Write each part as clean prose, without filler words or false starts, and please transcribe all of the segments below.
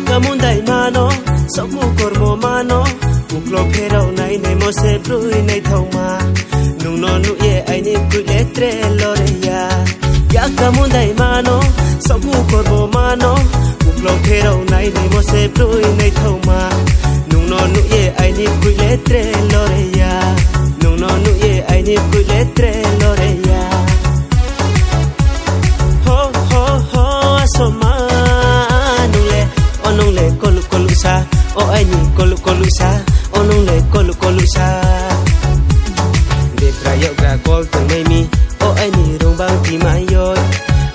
Kamundai mano, soku kormo mano, uklo phero nai nei mo se brui nei thoma, nung no nu ye ai ni ku letre lore ya kamundai mano, soku kormo mano, uklo phero nai nei mo se brui nei thoma, nung no nu ye ai ni ku letre lore ya, nung no nu ye ai ni ku letre lore ya. Ho ho ho asoma onong le kolu kolu sa o ai ni kolu kolu sa onong le kolu kolu sa de prayo ga kol tang mai mi o ai ni rong bang ti mai yo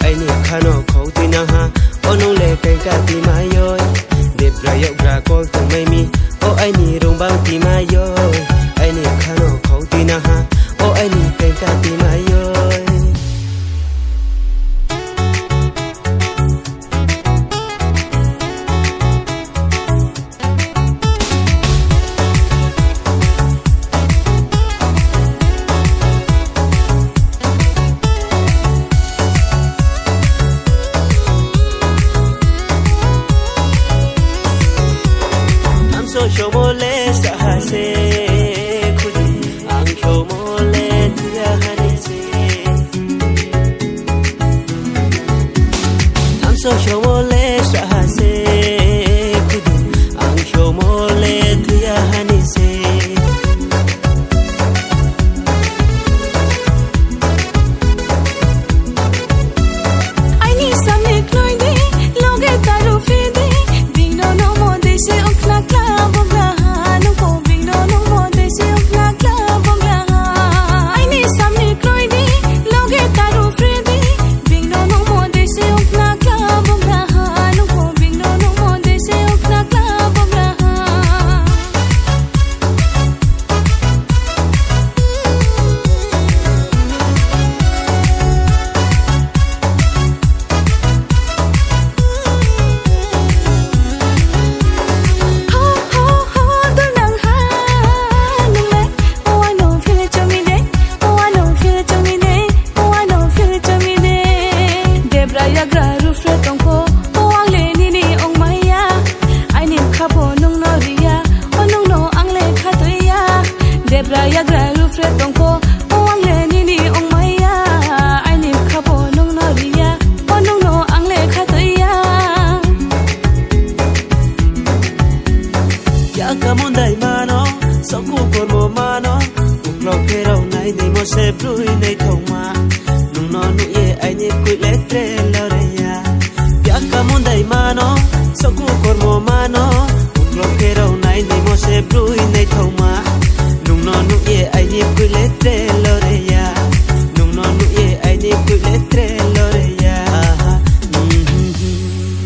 ai ni khano khau ti na ha onong le kai ka ti mai yo de prayo ga kol tang mai mi o ai ni rong bang ti mai yo ai ni khano khau ti na ha o ai ni kai ka ti mai yo. Shomole sahase khudi ang shomole tiyahanise am so shomole sahase khudi ang shomole tiyahanise I need some clothing loge taru fede dino no mo dese okla club ya gra ru fre tong ko ong le ni ni ong mai ya ai ni kha po nong no ri ya onong no ang le kha to ya kamundai mano soku kormo mano uklo phero nai nei mo se brui nei